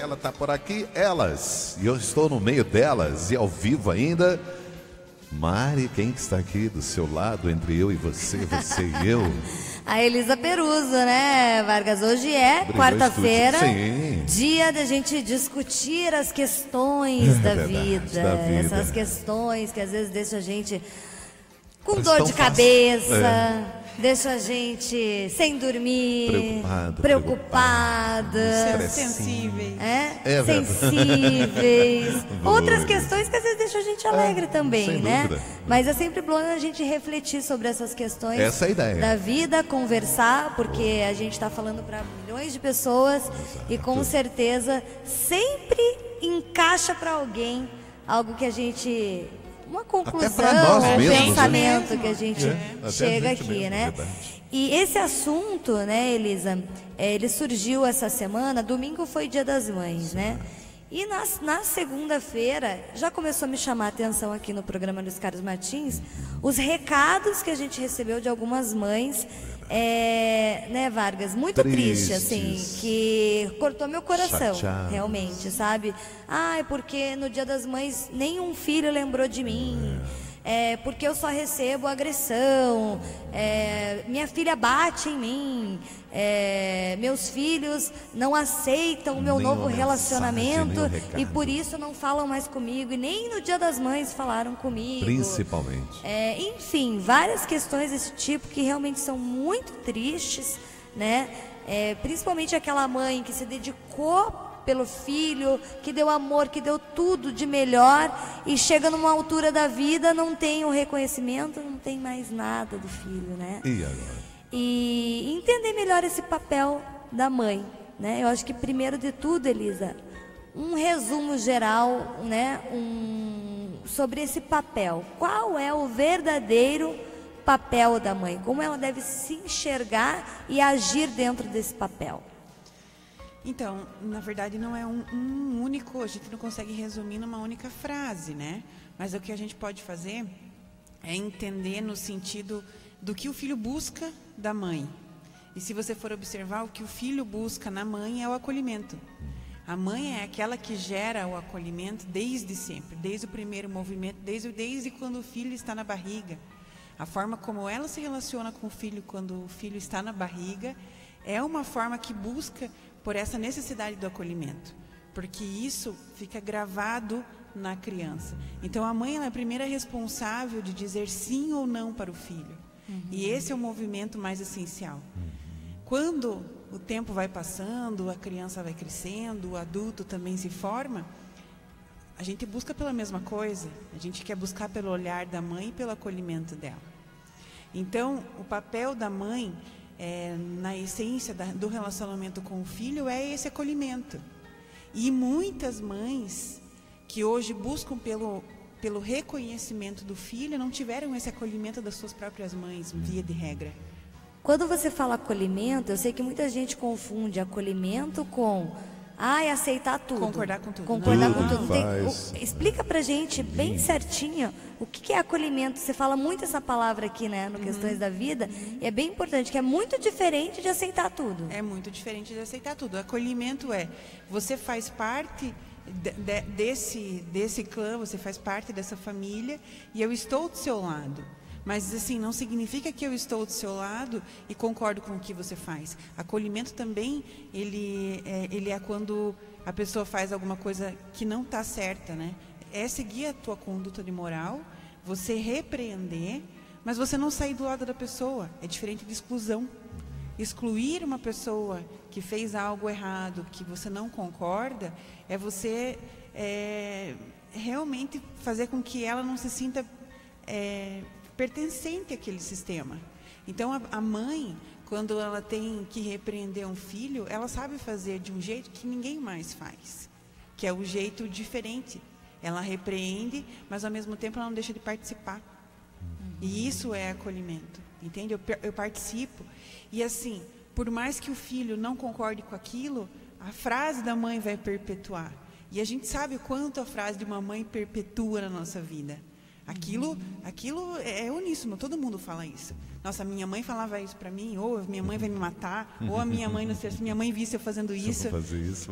ela está por aqui, elas. E eu estou no meio delas e ao vivo ainda. Mari, quem está aqui do seu lado, entre eu e você e eu? A Elisa Peruso, né, Vargas? Hoje é quarta-feira, dia da gente discutir as questões da vida. Essas questões que às vezes deixam a gente com dor de cabeça, deixa a gente sem dormir, preocupado, sensíveis. Sensíveis. Outras questões que às vezes deixam a gente alegre também, né? Mas é sempre bom a gente refletir sobre essas questões da vida, conversar, porque a gente está falando para milhões de pessoas. E com certeza sempre encaixa para alguém algo que a gente... uma conclusão, um pensamento que a gente chega aqui, né? E esse assunto, né, Elisa, ele surgiu essa semana, domingo foi Dia das Mães, né? E na segunda-feira, já começou a me chamar a atenção aqui no programa Luiz Carlos Martins, os recados que a gente recebeu de algumas mães, né, Vargas? Muito triste, assim, que cortou meu coração, realmente, sabe? Ai, porque no Dia das Mães nenhum filho lembrou de mim. Porque eu só recebo agressão, minha filha bate em mim, meus filhos não aceitam o meu novo relacionamento e por isso não falam mais comigo, e nem no Dia das Mães falaram comigo. Principalmente. Enfim, várias questões desse tipo que realmente são muito tristes, né? Principalmente aquela mãe que se dedicou pelo filho, que deu amor, que deu tudo de melhor e chega numa altura da vida, não tem um reconhecimento, não tem mais nada do filho, né? E agora? E entender melhor esse papel da mãe, né? Eu acho que primeiro de tudo, Elisa, um resumo geral, né? Sobre esse papel. Qual é o verdadeiro papel da mãe? Como ela deve se enxergar e agir dentro desse papel? Então, na verdade, não é um único, a gente não consegue resumir numa única frase, né? Mas o que a gente pode fazer é entender no sentido do que o filho busca da mãe. E se você for observar, o que o filho busca na mãe é o acolhimento. A mãe é aquela que gera o acolhimento desde sempre, desde o primeiro movimento, desde quando o filho está na barriga. A forma como ela se relaciona com o filho quando o filho está na barriga é uma forma que busca por essa necessidade do acolhimento, porque isso fica gravado na criança. Então a mãe ela é a primeira responsável de dizer sim ou não para o filho. E esse é o movimento mais essencial. Quando o tempo vai passando, a criança vai crescendo, o adulto também se forma, a gente busca pela mesma coisa, a gente quer buscar pelo olhar da mãe e pelo acolhimento dela. Então o papel da mãe na essência do relacionamento com o filho é esse acolhimento. E muitas mães que hoje buscam pelo reconhecimento do filho não tiveram esse acolhimento das suas próprias mães, via de regra. Quando você fala acolhimento, eu sei que muita gente confunde acolhimento com aceitar tudo. Concordar com tudo. Concordar com tudo. Explica pra gente bem certinho o que é acolhimento. Você fala muito essa palavra aqui, né, no Questões da Vida, e é bem importante, que é muito diferente de aceitar tudo. É muito diferente de aceitar tudo. Acolhimento você faz parte desse clã, você faz parte dessa família e eu estou do seu lado. Mas assim, não significa que eu estou do seu lado e concordo com o que você faz. Acolhimento também, ele é quando a pessoa faz alguma coisa que não está certa, né? É seguir a tua conduta de moral, você repreender, mas você não sair do lado da pessoa. É diferente de exclusão. Excluir uma pessoa que fez algo errado, que você não concorda, é você realmente fazer com que ela não se sinta pertencente àquele sistema. Então a mãe, quando ela tem que repreender um filho, ela sabe fazer de um jeito que ninguém mais faz, que é o jeito diferente. Ela repreende, mas ao mesmo tempo ela não deixa de participar. E isso é acolhimento, entende? Eu participo. E assim, por mais que o filho não concorde com aquilo, a frase da mãe vai perpetuar. E a gente sabe o quanto a frase de uma mãe perpetua na nossa vida. Aquilo é uníssono, todo mundo fala isso. Nossa, minha mãe falava isso para mim, ou minha mãe vai me matar, ou a minha mãe, não sei se minha mãe visse eu fazendo isso.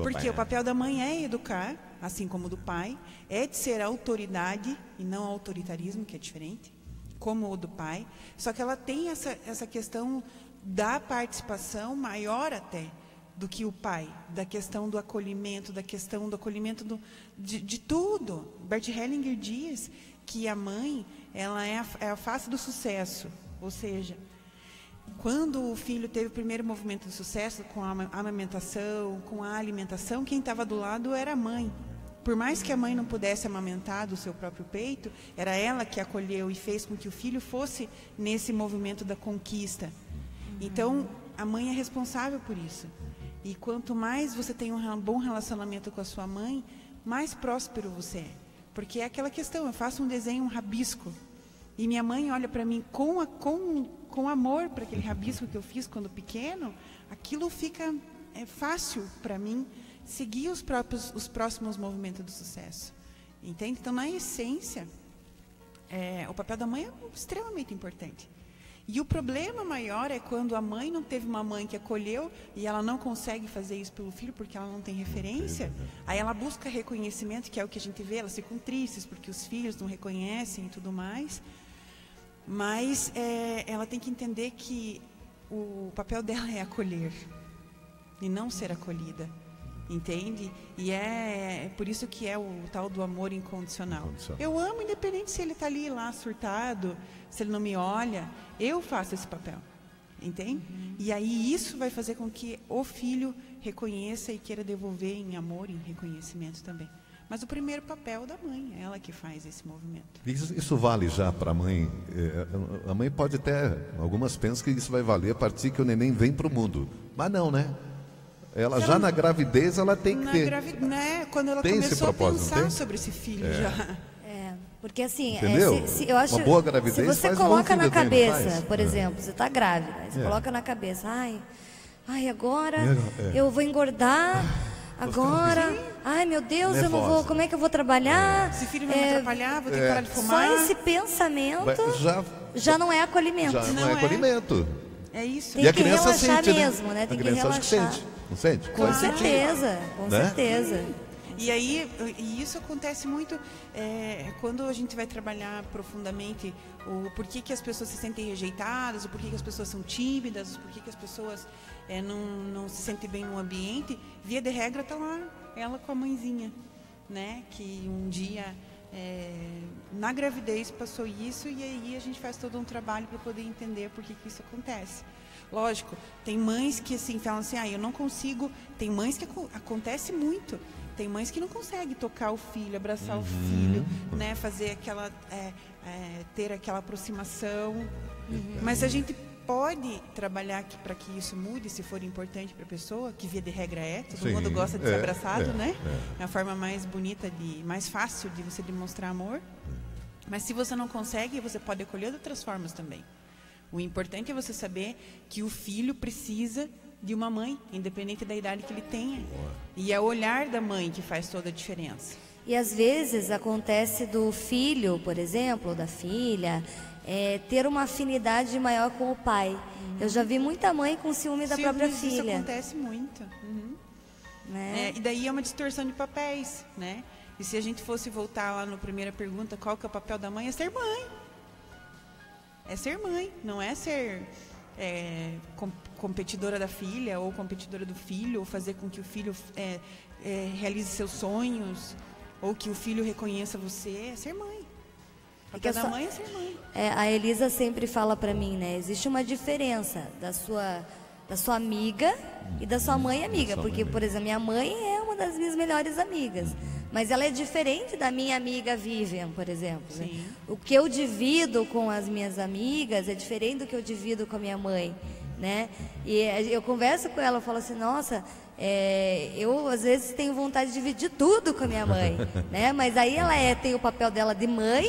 Porque o papel da mãe é educar, assim como o do pai, é de ser autoridade e não autoritarismo, que é diferente, como o do pai. Só que ela tem essa questão da participação maior até do que o pai, da questão do acolhimento, de tudo. Bert Hellinger diz que a mãe, ela é a face do sucesso. Ou seja, quando o filho teve o primeiro movimento de sucesso com a amamentação, com a alimentação, quem estava do lado era a mãe. Por mais que a mãe não pudesse amamentar do seu próprio peito, era ela que acolheu e fez com que o filho fosse nesse movimento da conquista. Então, a mãe é responsável por isso. E quanto mais você tem um bom relacionamento com a sua mãe, mais próspero você é. Porque é aquela questão, eu faço um desenho, um rabisco, e minha mãe olha para mim com amor para aquele rabisco que eu fiz quando pequeno, aquilo fica fácil para mim seguir os próximos movimentos do sucesso. Entende? Então, na essência, o papel da mãe é extremamente importante. E o problema maior é quando a mãe não teve uma mãe que acolheu e ela não consegue fazer isso pelo filho porque ela não tem referência. Aí ela busca reconhecimento, que é o que a gente vê, elas ficam tristes porque os filhos não reconhecem e tudo mais. Mas ela tem que entender que o papel dela é acolher e não ser acolhida. Entende? E é por isso que é o tal do amor incondicional. Eu amo independente se ele está ali lá surtado, se ele não me olha, eu faço esse papel. Entende? E aí isso vai fazer com que o filho reconheça e queira devolver em amor, em reconhecimento também. Mas o primeiro papel é da mãe, é ela que faz esse movimento. Isso vale já para a mãe. A mãe pode até, algumas pensam que isso vai valer a partir que o neném vem para o mundo. Mas não, né? Ela já na gravidez ela tem que ter. Né? Quando ela começou a pensar sobre esse filho já. Porque assim, eu acho, uma boa gravidez, se você coloca na cabeça, por exemplo, você está grávida, você coloca na cabeça, ai, agora eu vou engordar, agora, ai meu Deus, eu não vou, como é que eu vou trabalhar? Esse filho vai me atrapalhar, vou ter que parar de fumar. Só esse pensamento já não é acolhimento. Já não é acolhimento. É isso. Tem que relaxar mesmo, né? Tem que relaxar. Não sente? Com certeza, com certeza. E aí, isso acontece muito quando a gente vai trabalhar profundamente o porquê que as pessoas se sentem rejeitadas, o porquê que as pessoas são tímidas, o porquê que as pessoas não se sentem bem no ambiente. Via de regra está lá, ela com a mãezinha, né? Que um dia, na gravidez, passou isso, e aí a gente faz todo um trabalho para poder entender por que isso acontece. Lógico, tem mães que assim, falam assim, eu não consigo. Tem mães que acontece muito. Tem mães que não conseguem tocar o filho, abraçar o filho, né, fazer aquela, ter aquela aproximação. Mas a gente pode trabalhar para que isso mude, se for importante para a pessoa, que via de regra todo mundo gosta de ser abraçado, né? É a forma mais bonita, mais fácil de você demonstrar amor. Mas se você não consegue, você pode acolher de outras formas também. O importante é você saber que o filho precisa de uma mãe, independente da idade que ele tenha. E é o olhar da mãe que faz toda a diferença. E às vezes acontece do filho, por exemplo, ou da filha, ter uma afinidade maior com o pai. Eu já vi muita mãe com ciúme da própria filha. Isso acontece muito. Né? E daí é uma distorção de papéis, né? E se a gente fosse voltar lá na primeira pergunta, qual que é o papel da mãe? É ser mãe. É ser mãe, não é ser competidora da filha ou competidora do filho, ou fazer com que o filho realize seus sonhos, ou que o filho reconheça você. É ser mãe. O papel da mãe é ser mãe. A Elisa sempre fala para mim, né? Existe uma diferença da sua amiga e da sua mãe amiga. Porque, por exemplo, minha mãe é uma das minhas melhores amigas. Mas ela é diferente da minha amiga Vivian, por exemplo. Né? O que eu divido com as minhas amigas é diferente do que eu divido com a minha mãe. Né? E eu converso com ela, eu falo assim, nossa, eu às vezes tenho vontade de dividir tudo com a minha mãe. Né? Mas aí ela tem o papel dela de mãe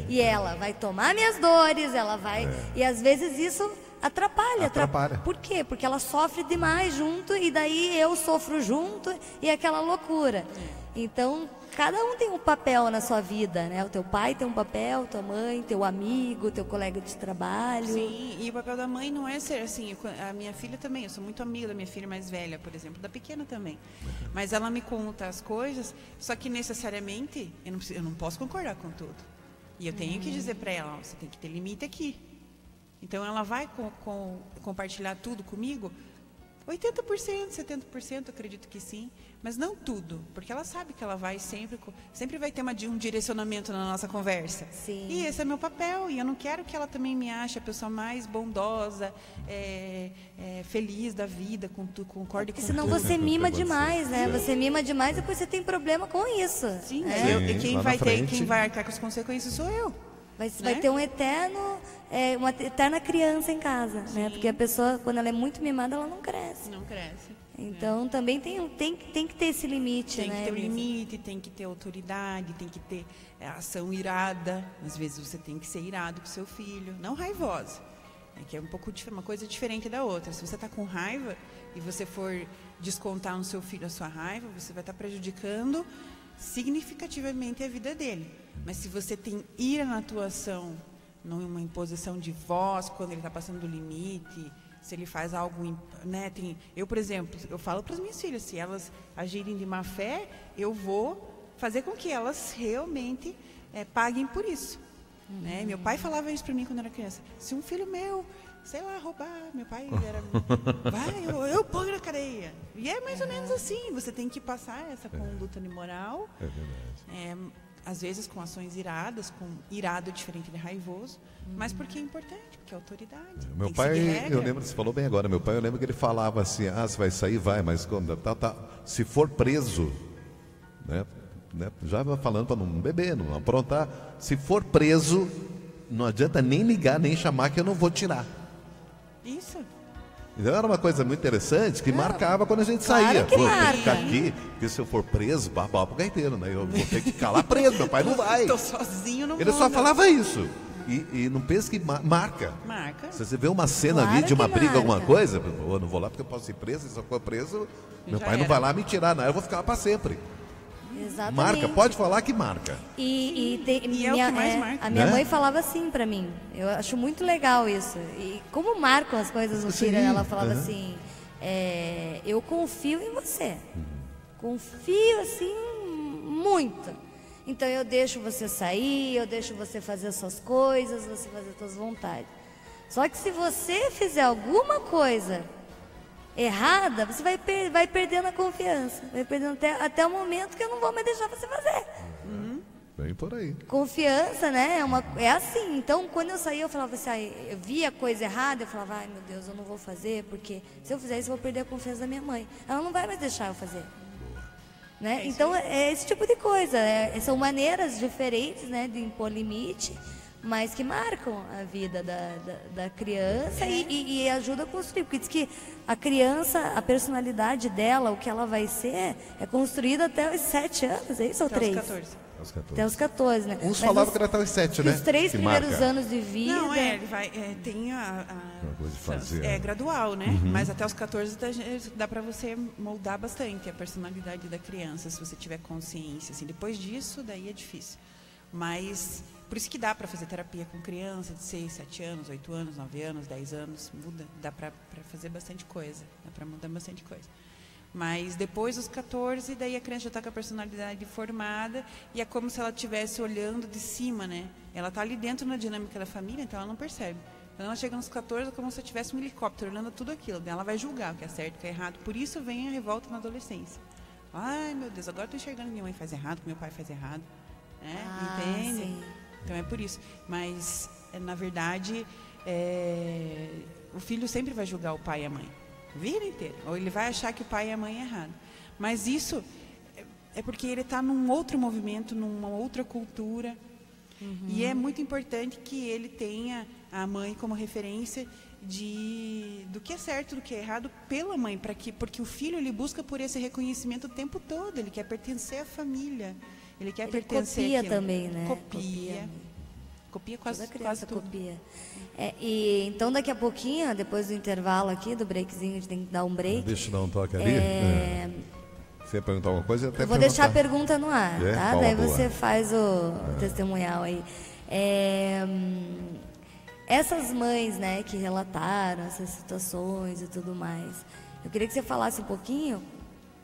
e ela vai tomar minhas dores, ela vai... E às vezes isso atrapalha. Por quê? Porque ela sofre demais junto e daí eu sofro junto e é aquela loucura. Então, cada um tem um papel na sua vida, né? O teu pai tem um papel, tua mãe, teu amigo, teu colega de trabalho. Sim, e o papel da mãe não é ser assim, a minha filha também, eu sou muito amiga da minha filha mais velha, por exemplo, da pequena também. Mas ela me conta as coisas, só que necessariamente eu não posso concordar com tudo. E eu tenho que dizer para ela, você tem que ter limite aqui. Então ela vai compartilhar tudo comigo, 80%, 70%, acredito que sim, mas não tudo, porque ela sabe que ela vai sempre vai ter um direcionamento na nossa conversa. Sim. E esse é meu papel, e eu não quero que ela também me ache a pessoa mais bondosa, feliz da vida, concorde com tudo. Senão você mima demais, né? Você mima demais e depois você tem problema com isso. Sim, e quem vai arcar com as consequências sou eu. Vai ter uma eterna criança em casa, né? Porque a pessoa, quando ela é muito mimada, ela não cresce. Não cresce. Então, também tem que ter esse limite, né? Tem que ter o limite, tem que ter autoridade, tem que ter ação irada. Às vezes você tem que ser irado com seu filho, não raivosa. Que é uma coisa diferente da outra. Se você está com raiva e você for descontar no seu filho a sua raiva, você vai estar prejudicando significativamente a vida dele. Mas se você tem ira na atuação, numa imposição de voz, quando ele está passando do limite, se ele faz algo, né? Eu, por exemplo, eu falo para as minhas filhas, se elas agirem de má fé, eu vou fazer com que elas realmente paguem por isso. Né? Meu pai falava isso para mim quando eu era criança. Se um filho meu, sei lá, roubar, meu pai era, eu ponho na cadeia. E é mais ou menos assim, você tem que passar essa conduta moral. É verdade. Às vezes com ações iradas, com irado diferente de raivoso, mas porque é importante, porque é autoridade. Meu pai, eu lembro, você falou bem agora, meu pai, eu lembro que ele falava assim, você vai sair, vai, mas quando se for preso, né, já falando para não beber, não aprontar, se for preso, não adianta nem ligar, nem chamar que eu não vou tirar. Isso. Então era uma coisa muito interessante que marcava quando a gente saía. Pô, tem que ficar aqui, porque se eu for preso, babá pro gaiteiro, né? Eu vou ter que ficar lá preso, meu pai não vai. Tô sozinho no mundo. Ele só falava isso. E não pensa que marca. Marca. Se você vê uma cena ali de uma briga, alguma coisa, eu não vou lá porque eu posso ser preso, e se eu for preso, meu pai não vai lá me tirar, não, eu vou ficar lá para sempre. Exatamente. Marca, pode falar que marca. E é o que mais marca. A minha mãe falava assim pra mim. Eu acho muito legal isso. E como marcam as coisas no filho, ela falava assim, eu confio em você. Confio assim muito. Então eu deixo você sair, eu deixo você fazer as suas coisas, você fazer as suas vontades. Só que se você fizer alguma coisa errada, você vai perdendo a confiança. Vai perdendo até o momento que eu não vou mais deixar você fazer. Bem por aí. Confiança, né? É assim. Então, quando eu saía, eu falava assim, eu via coisa errada, eu falava, ai meu Deus, eu não vou fazer, porque se eu fizer isso, eu vou perder a confiança da minha mãe. Ela não vai mais deixar eu fazer. Né? Então, é esse tipo de coisa. São maneiras diferentes, né, de impor limite, mas que marcam a vida da criança e ajuda a construir. Porque diz que a criança, a personalidade dela, o que ela vai ser, é construída até os 7 anos, é isso ou 3? Até os 14, né? Uns falavam que era até os 7, né? Os 3 primeiros anos de vida. Não, ele vai. Tem é gradual, né? Mas até os 14 dá para você moldar bastante a personalidade da criança, se você tiver consciência. Assim. Depois disso, daí é difícil. Mas por isso que dá para fazer terapia com criança de 6, 7 anos, 8 anos, 9 anos, 10 anos. Muda, dá para fazer bastante coisa. Dá para mudar bastante coisa. Mas depois dos 14, daí a criança já está com a personalidade formada e é como se ela estivesse olhando de cima, né? Ela está ali dentro na dinâmica da família, então ela não percebe. Quando ela chega nos 14, é como se tivesse um helicóptero olhando tudo aquilo. Daí ela vai julgar o que é certo, o que é errado. Por isso vem a revolta na adolescência. Ai, meu Deus, agora estou enxergando que minha mãe faz errado, que meu pai faz errado. Entende? Sim. Então é por isso. Mas, na verdade, o filho sempre vai julgar o pai e a mãe. A vida inteira. Ou ele vai achar que o pai e a mãe é errado. Mas isso é porque ele está num outro movimento, numa outra cultura. E é muito importante que ele tenha a mãe como referência do que é certo, do que é errado pela mãe, porque o filho ele busca por esse reconhecimento o tempo todo. Ele quer pertencer à família. Ele quer pertencer. Copia também, né? Copia. Copia quase, toda criança quase tudo. Copia. E então daqui a pouquinho, depois do intervalo aqui, do breakzinho, a gente tem que dar um break. Deixa eu dar um toque ali. Você ia perguntar alguma coisa? Eu vou deixar a pergunta no ar, tá? Daí boa. você faz o testemunhal aí. Essas mães, né, que relataram essas situações e tudo mais, eu queria que você falasse um pouquinho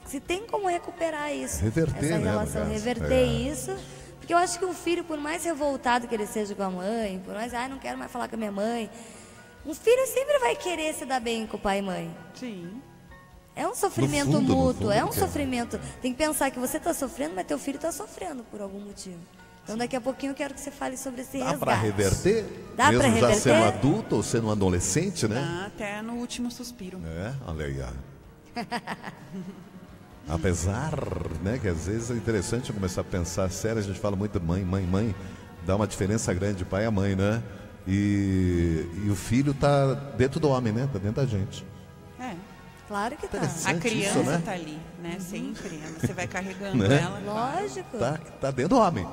se tem como recuperar isso, reverter, essa relação, reverter isso, porque eu acho que um filho, por mais revoltado que ele seja com a mãe, por mais, não quero mais falar com a minha mãe, um filho sempre vai querer se dar bem com o pai e mãe. Sim. É um sofrimento mútuo, é um sofrimento. Tem que pensar que você está sofrendo, mas teu filho está sofrendo por algum motivo. Então daqui a pouquinho eu quero que você fale sobre esse resgate. Dá para reverter? Dá para reverter? Já sendo adulto ou sendo um adolescente, né? Até no último suspiro. Olha aí, Apesar, né, que às vezes é interessante começar a pensar sério, a gente fala muito mãe, dá uma diferença grande de pai a mãe, né? E o filho tá dentro do homem, né? Tá dentro da gente. Claro que tá. A criança isso, né? tá ali, né? Sempre. Você vai carregando ela. Lógico. Tá dentro do homem.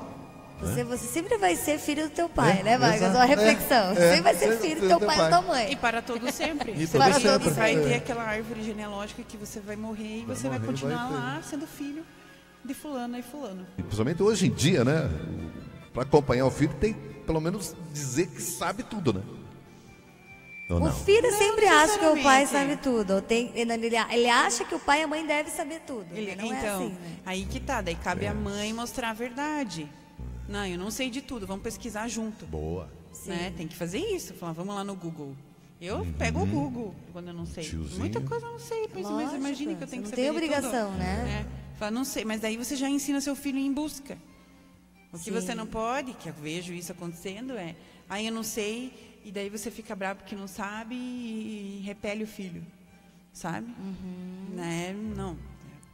Você sempre vai ser filho do teu pai, né, Vargas? Uma reflexão. Você sempre vai ser filho do teu pai e da tua mãe. E para todo sempre. E para todo sempre. Vai ter aquela árvore genealógica que você vai morrer e você vai continuar lá sendo filho de fulano e fulano. E principalmente hoje em dia, né? Para acompanhar o filho tem pelo menos dizer que sabe tudo, né? O filho sempre acha que o pai sabe tudo. Ele acha que o pai e a mãe devem saber tudo. Não é assim, né? Aí que tá. Daí cabe a mãe mostrar a verdade. Não, eu não sei de tudo. Vamos pesquisar junto. Boa. Né? Tem que fazer isso. Falar, vamos lá no Google. Eu pego o Google quando eu não sei. Tiozinho. Muita coisa eu não sei. Mas imagine que eu tenho que saber de tudo. Não tem obrigação, né? Fala, não sei. Mas daí você já ensina seu filho em busca. O que você não pode, que eu vejo isso acontecendo, eu não sei... E daí você fica bravo porque não sabe e repele o filho, sabe? Né? Não,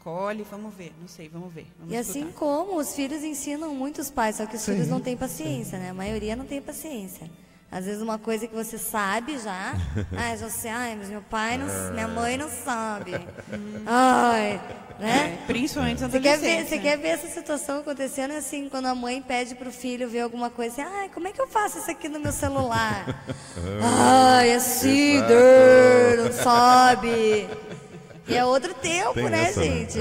colhe, vamos ver, não sei, vamos ver. Vamos e assim como os filhos ensinam muitos pais, só que os filhos não têm paciência, né? A maioria não tem paciência. Às vezes uma coisa que você sabe já, já sei, mas meu pai, não, minha mãe não sabe. Né? Principalmente adolescentes. Você quer ver essa situação acontecendo assim, quando a mãe pede pro filho ver alguma coisa assim, como é que eu faço isso aqui no meu celular? Assim, não sabe. E é outro tempo, tem né, gente?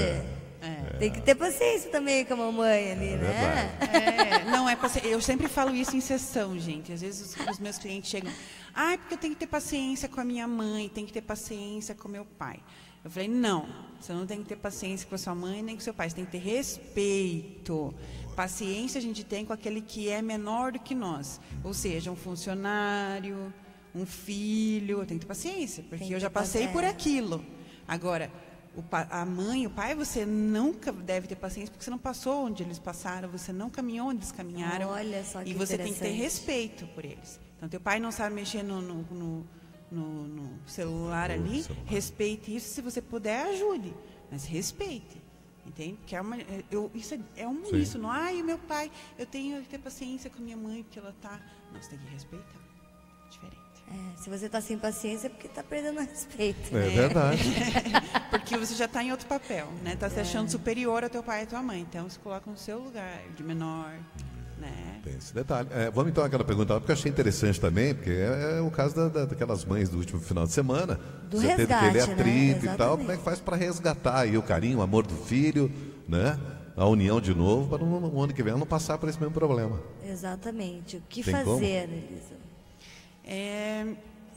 Tem que ter paciência também com a mamãe ali, né? Não é paciência. Eu sempre falo isso em sessão, gente. Às vezes os meus clientes chegam, porque eu tenho que ter paciência com a minha mãe, tenho que ter paciência com meu pai. Eu falei, não, você não tem que ter paciência com a sua mãe nem com o seu pai, você tem que ter respeito. Paciência a gente tem com aquele que é menor do que nós. Ou seja, um funcionário, um filho, eu tenho que ter paciência, porque eu já passei por aquilo. Agora, a mãe, o pai, você nunca deve ter paciência, porque você não passou onde eles passaram, você não caminhou onde eles caminharam. Olha só que e você tem que ter respeito por eles. Então, teu pai não sabe mexer no celular ali, respeite isso. Se você puder, ajude, mas respeite. Entende? Porque isso é um isso. Não, o meu pai, eu tenho que ter paciência com minha mãe, porque ela tá... Não, você tem que respeitar. Diferente. Se você está sem paciência é porque está perdendo respeito. É verdade. Porque você já está em outro papel, né? Está se achando superior ao teu pai e à tua mãe. Então, se coloca no seu lugar, de menor, né? Tem esse detalhe. Vamos então àquela pergunta, porque eu achei interessante também, porque é o caso daquelas mães do último final de semana. Do já resgate, teve aquele atrito, né? E tal. Como é que faz para resgatar aí o carinho, o amor do filho, né? A união de novo, para no ano que vem não passar por esse mesmo problema. Exatamente. O que Tem fazer, Elisa?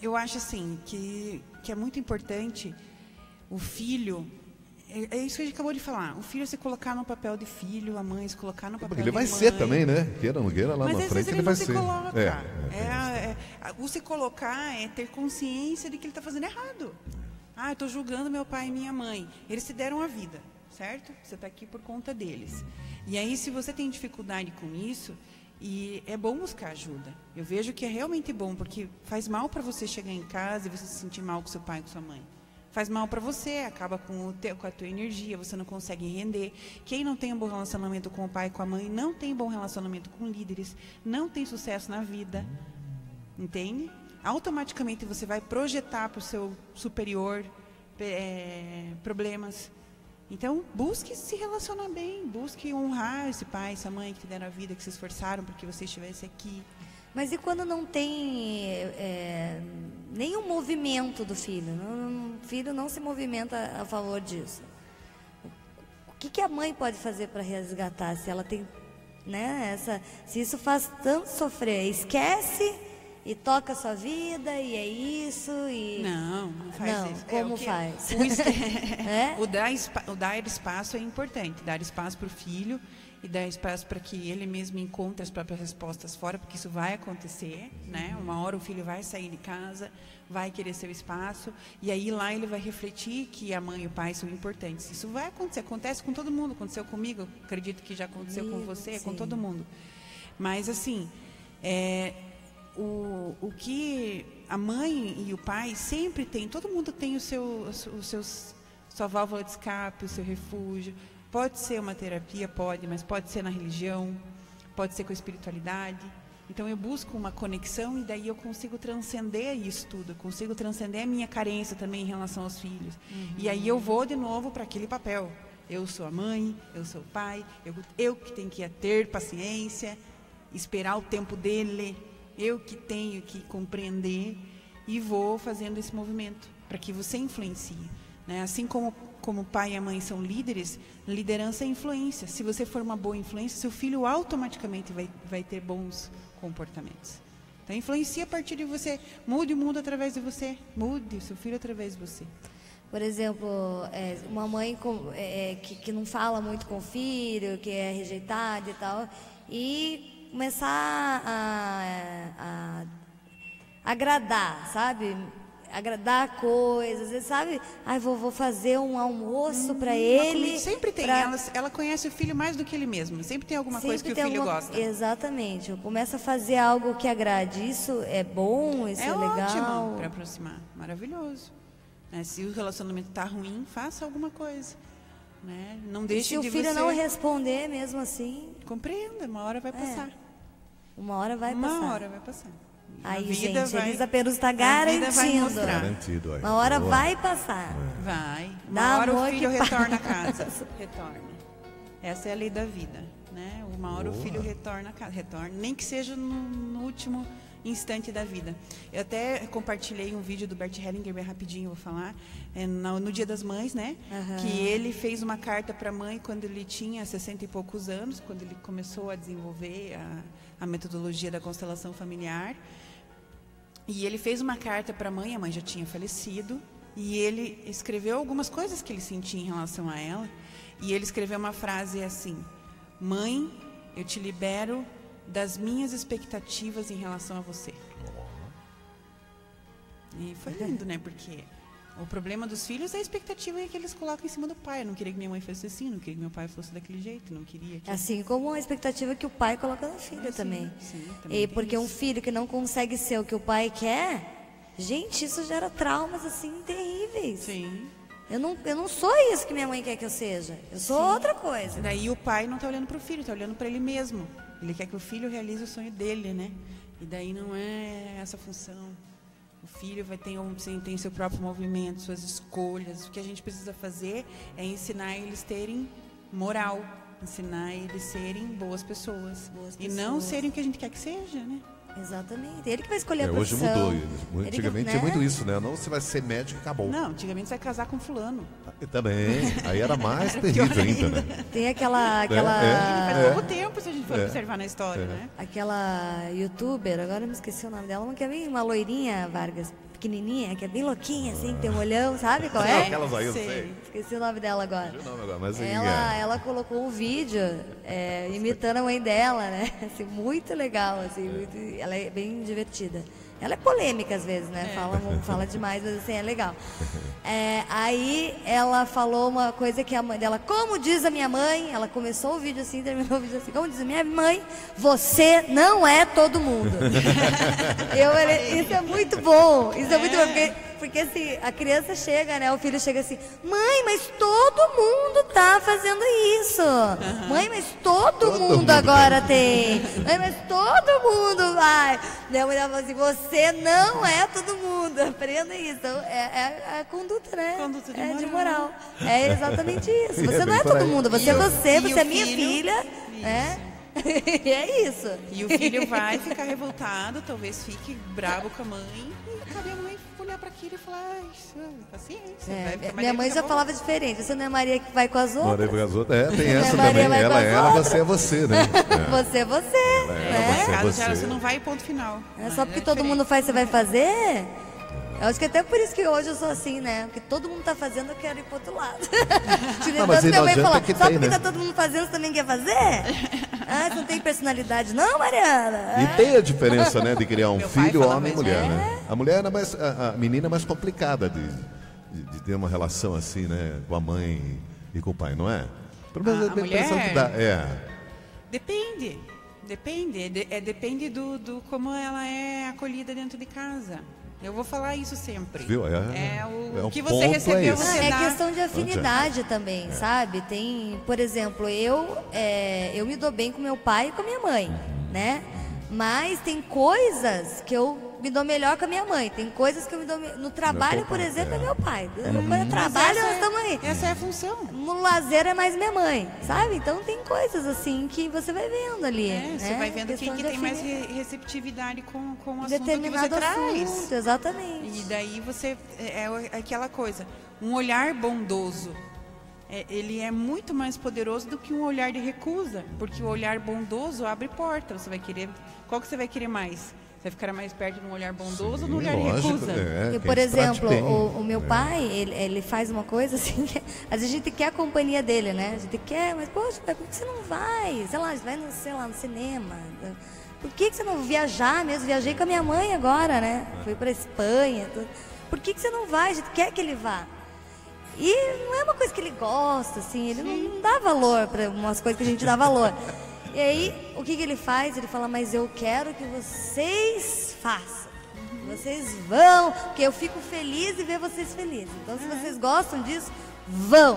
Eu acho assim que é muito importante o filho, é isso que a gente acabou de falar, o filho se colocar no papel de filho, a mãe se colocar no papel de mãe. Ele vai ser também, né? Queira ou não queira, lá na frente ele vai ser. O se colocar é ter consciência de que ele está fazendo errado. Eu estou julgando meu pai e minha mãe. Eles se deram a vida, certo? Você está aqui por conta deles. E aí, se você tem dificuldade com isso, e é bom buscar ajuda. Eu vejo que é realmente bom, porque faz mal para você chegar em casa e você se sentir mal com seu pai e com sua mãe. Faz mal para você, acaba com a tua energia, você não consegue render. Quem não tem um bom relacionamento com o pai e com a mãe, não tem bom relacionamento com líderes, não tem sucesso na vida. Entende? Automaticamente você vai projetar para o seu superior problemas. Então, busque se relacionar bem, busque honrar esse pai, essa mãe que te deram a vida, que se esforçaram para que você estivesse aqui. Mas e quando não tem nenhum movimento do filho? O filho não se movimenta a favor disso. O que a mãe pode fazer para resgatar? Se ela tem, né, se isso faz tanto sofrer, esquece e toca a sua vida e é isso e não faz isso. Como faz? O dar espaço é importante, dar espaço para o filho e dar espaço para que ele mesmo encontre as próprias respostas fora, porque isso vai acontecer, né? Uma hora o filho vai sair de casa, vai querer seu espaço, e aí lá ele vai refletir que a mãe e o pai são importantes. Isso vai acontecer, acontece com todo mundo, aconteceu comigo, acredito que já aconteceu com você, com todo mundo. Mas assim, o que a mãe e o pai sempre tem, todo mundo tem sua válvula de escape, o seu refúgio. Pode ser uma terapia, mas pode ser na religião, pode ser com a espiritualidade. Então eu busco uma conexão e daí eu consigo transcender isso tudo, eu consigo transcender a minha carência também em relação aos filhos. E aí eu vou de novo para aquele papel. Eu sou a mãe, eu sou o pai, eu que tenho que ter paciência, esperar o tempo dele, eu que tenho que compreender e vou fazendo esse movimento para que você influencie, né? Assim como o pai e a mãe são líderes, liderança é influência. Se você for uma boa influência, seu filho automaticamente vai ter bons comportamentos. Então, influencia a partir de você. Mude o mundo através de você. Mude o seu filho através de você. Por exemplo, uma mãe que não fala muito com o filho, que é rejeitada e tal, e começar a agradar, sabe? Agradar coisas, sabe? Vou fazer um almoço para ele. Sempre tem. Ela conhece o filho mais do que ele mesmo. Sempre tem alguma coisa que o filho gosta. Exatamente. Começa a fazer algo que agrade. Isso é bom, isso é legal. É ótimo para aproximar. Maravilhoso. Se o relacionamento está ruim, faça alguma coisa. Né? Não deixe de você... Se o filho não responder mesmo assim... Compreenda, uma hora vai passar. Uma hora vai passar. Uma hora vai passar. Aí, gente, Elisa Perus está garantindo. Garantido. Uma hora vai passar. Vai. Uma hora o filho retorna a casa. Retorna. Essa é a lei da vida, né? Uma hora o filho retorna a casa. Retorna, nem que seja no último instante da vida. Eu até compartilhei um vídeo do Bert Hellinger, bem rapidinho, vou falar, no Dia das Mães, né? Que ele fez uma carta para a mãe quando ele tinha 60 e poucos anos, quando ele começou a desenvolver a metodologia da constelação familiar. E ele fez uma carta para a mãe já tinha falecido, e ele escreveu algumas coisas que ele sentia em relação a ela, e ele escreveu uma frase assim: mãe, eu te libero das minhas expectativas em relação a você. E foi lindo, né? Porque o problema dos filhos é a expectativa que eles colocam em cima do pai. Eu não queria que minha mãe fosse assim, não queria que meu pai fosse daquele jeito, não queria que... Assim como a expectativa que o pai coloca na filha também. Sim, também. E porque um filho que não consegue ser o que o pai quer, gente, isso gera traumas assim terríveis. Sim. Eu não sou isso que minha mãe quer que eu seja. Eu sou outra coisa. Daí o pai não está olhando para o filho, está olhando para ele mesmo. Ele quer que o filho realize o sonho dele, né? E daí não é essa função. O filho tem seu próprio movimento, suas escolhas. O que a gente precisa fazer é ensinar eles terem moral, ensinar eles serem boas pessoas. E não serem o que a gente quer que seja, né? Exatamente. Ele que vai escolher a profissão. Hoje mudou. Antigamente tinha muito isso, né? Não, você vai ser médico e acabou. Não, antigamente você vai casar com fulano. Também. Aí era mais terrível ainda, né? Tem aquela... Faz pouco tempo, se a gente for observar na história, né? Aquela youtuber, agora eu me esqueci o nome dela, uma que é bem uma loirinha, Vargas, pequenininha, que é bem louquinha, assim, tem um olhão, sabe qual é? Aquelas aí, eu sei. Esqueci o nome dela agora. Mas ela colocou um vídeo imitando a mãe dela, né? Assim, muito legal, assim, ela é bem divertida. Ela é polêmica às vezes, né? Fala demais, mas assim, é legal. Aí ela falou uma coisa que a mãe dela, como diz a minha mãe, ela começou o vídeo assim, terminou o vídeo assim, como diz a minha mãe, você não é todo mundo. Isso é muito bom, porque assim, a criança chega, né? O filho chega assim, mãe, mas todo mundo tá fazendo isso. Mãe, mas todo mundo agora tem. Mãe, mas todo mundo vai. Daí a mulher fala assim, você não é todo mundo. Aprenda isso. Então, é a conduta, né? Conduta de moral. É exatamente isso. Você não é todo mundo. Você é você é minha filha. E é isso. E o filho vai ficar revoltado, talvez fique bravo com a mãe, e cabe a mãe olhar para aquilo e falar, paciência. Minha mãe já falava diferente. Você não é Maria que vai com as outras? Maria vai com as outras. Tem essa também. Ela, você é você, né? Você é você. Você não vai, ponto final. Só porque todo mundo faz, você vai fazer? Eu acho que até por isso que hoje eu sou assim, né? Porque todo mundo tá fazendo, eu quero ir pro outro lado. Mas minha mãe falar, só porque tá todo mundo fazendo, você também quer fazer? Você não tem personalidade não, Mariana? E tem a diferença, né, de criar um filho, homem e mulher, né? A mulher é mais, a menina é mais complicada de ter uma relação assim, né, com a mãe e com o pai, não é? Pelo menos a impressão que dá. Depende. Depende do como ela é acolhida dentro de casa. Eu vou falar isso sempre. Viu? O que você recebeu, você dá. É questão de afinidade também, sabe? Tem, por exemplo, eu me dou bem com meu pai e com a minha mãe, né? Mas tem coisas que eu me dou melhor com a minha mãe. Tem coisas que eu me dou... No trabalho, por exemplo, é meu pai. Quando eu trabalho, nós estamos aí. Essa é a função. No lazer é mais minha mãe, sabe? Então tem coisas assim que você vai vendo ali. Você vai vendo quem que tem mais receptividade com o assunto que você traz. Exatamente. E daí você... É aquela coisa. Um olhar bondoso. Ele é muito mais poderoso do que um olhar de recusa. Porque o olhar bondoso abre porta. Você vai querer... Qual que você vai querer mais? Você vai ficar mais perto de um olhar bondoso ou de um olhar de recusa? Por exemplo, o meu pai, ele faz uma coisa assim, que às vezes a gente quer a companhia dele, né? A gente quer, mas poxa, por que você não vai? Sei lá, vai no cinema. Por que você não viajar mesmo? Viajei com a minha mãe agora, né? Fui pra Espanha. Tudo. Por que você não vai? A gente quer que ele vá. E não é uma coisa que ele gosta, assim, ele não dá valor para umas coisas que a gente dá valor. E aí, o que ele faz? Ele fala, mas eu quero que vocês façam. Vocês vão, porque eu fico feliz de ver vocês felizes. Então, se vocês gostam disso, vão.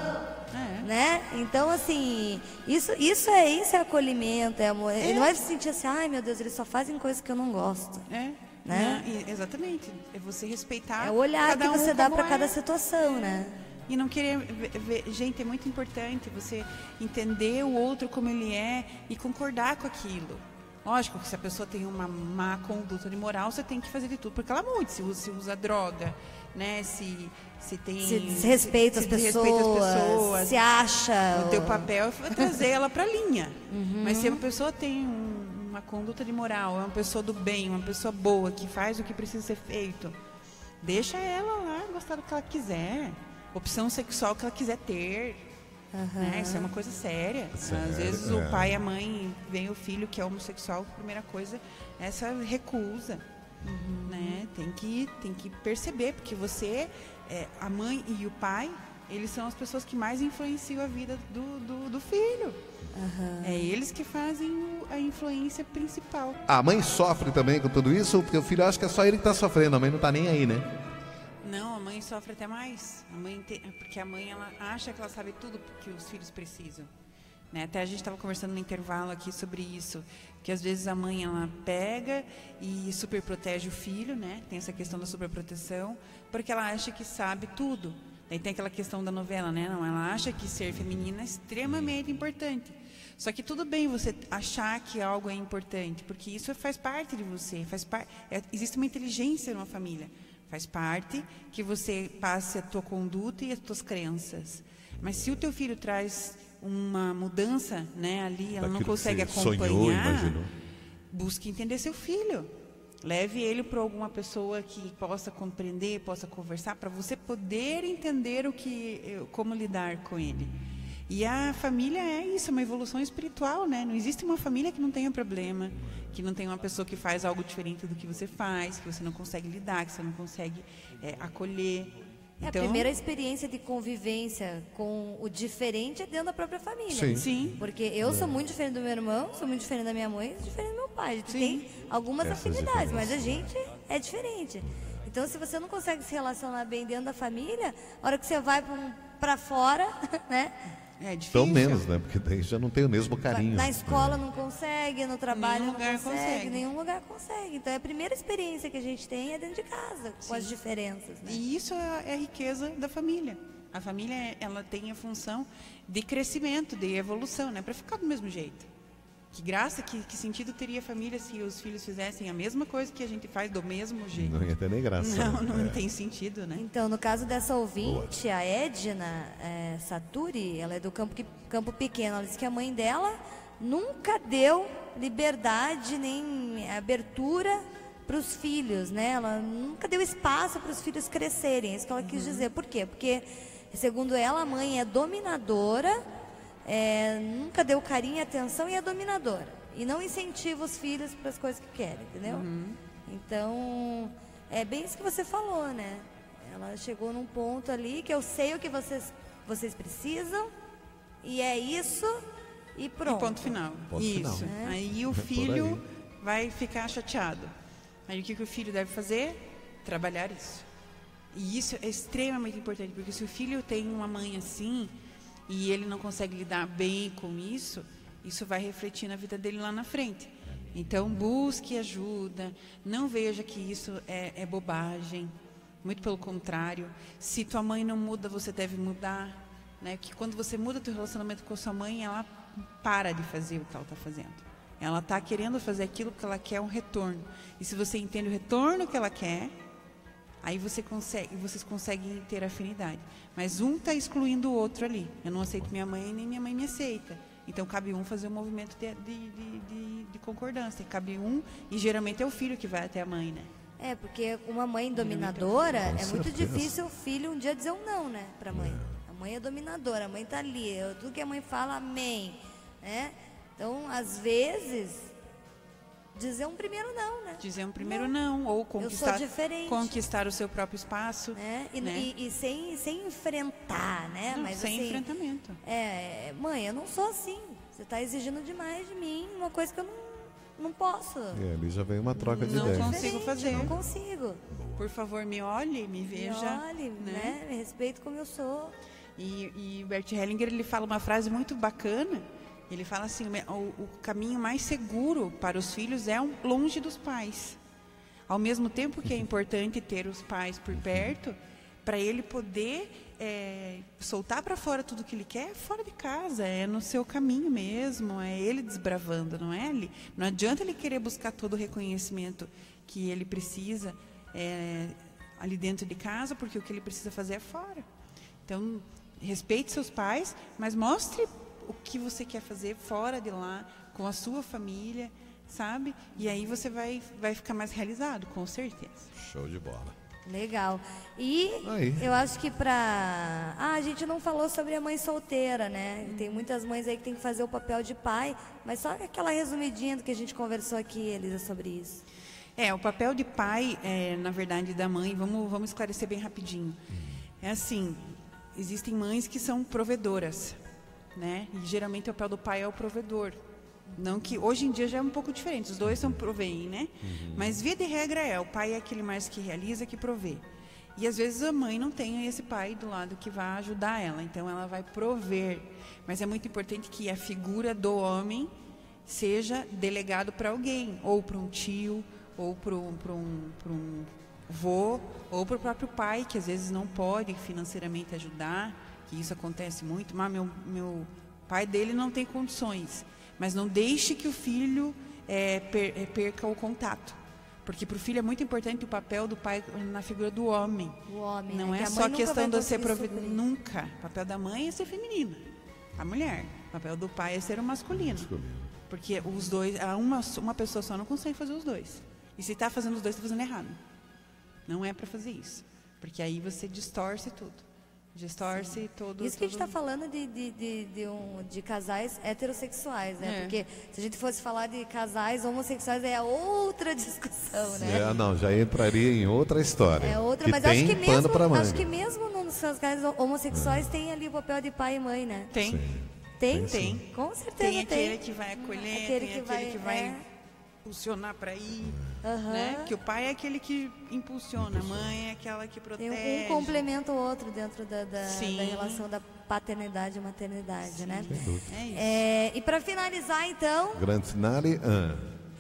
Né? Então, assim, isso é acolhimento, é amor. Ele não vai se sentir assim, ai meu Deus, eles só fazem coisas que eu não gosto. Né? Exatamente. É você respeitar. É o olhar que você dá para cada situação, né? E não querer ver, gente, é muito importante você entender o outro como ele é e concordar com aquilo. Lógico que se a pessoa tem uma má conduta de moral, você tem que fazer de tudo porque ela mude, se usa droga, né? Se respeita as pessoas, se acha. O teu papel é trazer ela para a linha. Mas se a pessoa tem uma conduta de moral, é uma pessoa do bem, uma pessoa boa, que faz o que precisa ser feito, deixa ela lá gostar do que ela quiser. Opção sexual que ela quiser ter. Né? Isso é uma coisa séria. Às vezes o pai e a mãe veem o filho que é homossexual, a primeira coisa é essa recusa. Né? Tem que perceber, porque você, a mãe e o pai, eles são as pessoas que mais influenciam a vida do filho. É eles que fazem a influência principal. A mãe sofre também com tudo isso, porque o filho acha que é só ele que está sofrendo, a mãe não está nem aí, né? Não, a mãe sofre até mais. Porque a mãe ela acha que ela sabe tudo que os filhos precisam. Né? Até a gente estava conversando no intervalo aqui sobre isso, que às vezes a mãe ela pega e superprotege o filho, né? Tem essa questão da superproteção, porque ela acha que sabe tudo. Daí tem aquela questão da novela, né? Não, ela acha que ser feminina é extremamente importante. Só que tudo bem você achar que algo é importante, porque isso faz parte de você, existe uma inteligência numa família. Faz parte que você passe a tua conduta e as tuas crenças. Mas se o teu filho traz uma mudança, né, ali, ela não consegue acompanhar, busque entender seu filho. Leve ele para alguma pessoa que possa compreender, possa conversar, para você poder entender como lidar com ele. E a família é isso, é uma evolução espiritual, né? Não existe uma família que não tenha problema, que não tenha uma pessoa que faz algo diferente do que você faz, que você não consegue lidar, que você não consegue acolher. Então, a primeira experiência de convivência com o diferente é dentro da própria família. Sim. Porque eu sou muito diferente do meu irmão, sou muito diferente da minha mãe, sou diferente do meu pai. A gente tem algumas afinidades, mas a gente é diferente. Então, se você não consegue se relacionar bem dentro da família, a hora que você vai para fora, né? É difícil. Pelo menos, né? Porque daí já não tem o mesmo carinho. Na escola não consegue, no trabalho nenhum não consegue, nenhum lugar consegue. Então, a primeira experiência que a gente tem é dentro de casa, com as diferenças. Né? E isso é a riqueza da família. A família, ela tem a função de crescimento, de evolução, né? Para ficar do mesmo jeito. Que graça, que sentido teria a família se os filhos fizessem a mesma coisa que a gente faz do mesmo jeito? Não ia ter nem graça. Não tem sentido, né? Então, no caso dessa ouvinte, a Edna Saturi, ela é do Campo Pequeno, ela disse que a mãe dela nunca deu liberdade nem abertura para os filhos, né? Ela nunca deu espaço para os filhos crescerem, é isso que ela quis dizer. Por quê? Porque, segundo ela, a mãe é dominadora, nunca deu carinho e atenção e é dominadora. E não incentiva os filhos para as coisas que querem, entendeu? Então, é bem isso que você falou, né? Ela chegou num ponto ali que eu sei o que vocês precisam e é isso e pronto. E ponto final. Isso. Final. Aí o filho vai ficar chateado. Aí o que o filho deve fazer? Trabalhar isso. E isso é extremamente importante, porque se o filho tem uma mãe assim e ele não consegue lidar bem com isso, isso vai refletir na vida dele lá na frente. Então, busque ajuda, não veja que isso é bobagem, muito pelo contrário. Se tua mãe não muda, você deve mudar, né? Que quando você muda teu relacionamento com a sua mãe, ela para de fazer o que ela está fazendo. Ela está querendo fazer aquilo que ela quer, um retorno. E se você entende o retorno que ela quer, aí vocês conseguem ter afinidade. Mas um está excluindo o outro ali. Eu não aceito minha mãe, nem minha mãe me aceita. Então, cabe um fazer um movimento de concordância. Cabe um, e geralmente é o filho que vai até a mãe, né? Porque uma mãe dominadora, é muito difícil o filho um dia dizer um não, né, para a mãe. A mãe é dominadora, a mãe está ali. Tudo que a mãe fala, amém. Né? Então, às vezes, dizer um primeiro não, né? Dizer um primeiro não, ou conquistar o seu próprio espaço. E sem enfrentar, né? Não, mas, sem assim, enfrentamento. Mãe, eu não sou assim. Você está exigindo demais de mim, uma coisa que eu não posso. Ali já vem uma troca de ideia. Não consigo fazer. Não consigo. Por favor, me olhe, me veja. Me olhe, né? Me respeite como eu sou. E Bert Hellinger, ele fala uma frase muito bacana. Ele fala assim, o caminho mais seguro para os filhos é longe dos pais. Ao mesmo tempo que é importante ter os pais por perto, para ele poder soltar para fora tudo que ele quer, é fora de casa, é no seu caminho mesmo, é ele desbravando, não é ele? Não adianta ele querer buscar todo o reconhecimento que ele precisa ali dentro de casa, porque o que ele precisa fazer é fora. Então, respeite seus pais, mas mostre o que você quer fazer fora de lá, com a sua família, sabe? E aí você vai ficar mais realizado, com certeza. Show de bola. Legal. E eu acho que a gente não falou sobre a mãe solteira, né? Tem muitas mães aí que tem que fazer o papel de pai, mas só aquela resumidinha do que a gente conversou aqui, Elisa, sobre isso. O papel de pai, na verdade, da mãe, vamos esclarecer bem rapidinho. É assim, existem mães que são provedoras, né? E geralmente o papel do pai é o provedor. Não que hoje em dia já é um pouco diferente, os dois são proveem, né? Mas via de regra o pai é aquele mais que realiza, que provê. E às vezes a mãe não tem esse pai do lado que vai ajudar ela, então ela vai prover. Mas é muito importante que a figura do homem seja delegado para alguém, ou para um tio, ou para um avô, ou para o próprio pai, que às vezes não pode financeiramente ajudar, que isso acontece muito. Mas meu pai dele não tem condições. Mas não deixe que o filho perca o contato. Porque para o filho é muito importante o papel do pai na figura do homem. O homem, não é só questão de ser provedor. Nunca. O papel da mãe é ser feminina, a mulher. O papel do pai é ser o masculino. Porque os dois, uma pessoa só não consegue fazer os dois. E se está fazendo os dois, está fazendo errado. Não é para fazer isso. Porque aí você distorce tudo. Distorce todo. Isso que a gente está falando de casais heterossexuais, né? Porque se a gente fosse falar de casais homossexuais é outra discussão, né? Não, já entraria em outra história. É outra, mas acho que mesmo nos casais homossexuais tem ali o papel de pai e mãe, né? Tem. Sim. Tem. Com certeza tem. Aquele que vai acolher, tem aquele que vai impulsionar para ir, né? Que o pai é aquele que impulsiona, a mãe é aquela que protege. Um complementa o outro dentro da relação da paternidade e maternidade, né? É isso. E para finalizar, então... Grande finale.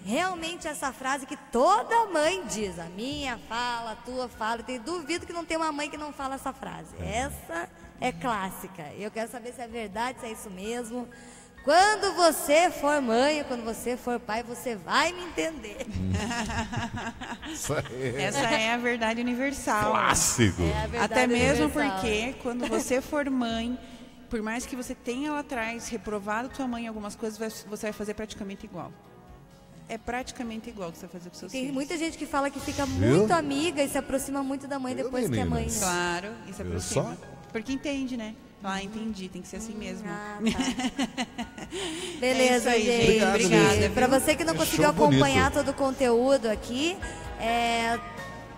Realmente essa frase que toda mãe diz, a minha fala, a tua fala, duvido que não tem uma mãe que não fala essa frase. Essa é clássica. Eu quero saber se é verdade, se é isso mesmo. Quando você for mãe, quando você for pai, você vai me entender. Essa é a verdade universal. Clássico. Até mesmo porque quando você for mãe, por mais que você tenha lá atrás reprovado tua mãe em algumas coisas, você vai fazer praticamente igual. É praticamente igual que você vai fazer com seus filhos. Tem muita gente que fala que fica muito amiga e se aproxima muito da mãe depois que é mãe. Né? Claro, e se aproxima. Porque entende, né? Entendi, tem que ser assim mesmo. Tá. Beleza, aí, gente. Obrigada. Para você que não conseguiu acompanhar todo o conteúdo aqui,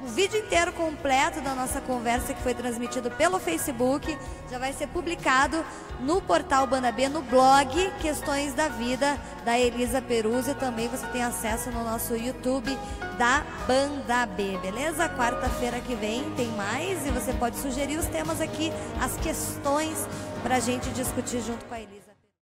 o vídeo inteiro completo da nossa conversa que foi transmitido pelo Facebook já vai ser publicado no portal Banda B, no blog Questões da Vida da Elisa Peruzzi. Também você tem acesso no nosso YouTube da Banda B, beleza? Quarta-feira que vem tem mais e você pode sugerir os temas aqui, as questões pra gente discutir junto com a Elisa.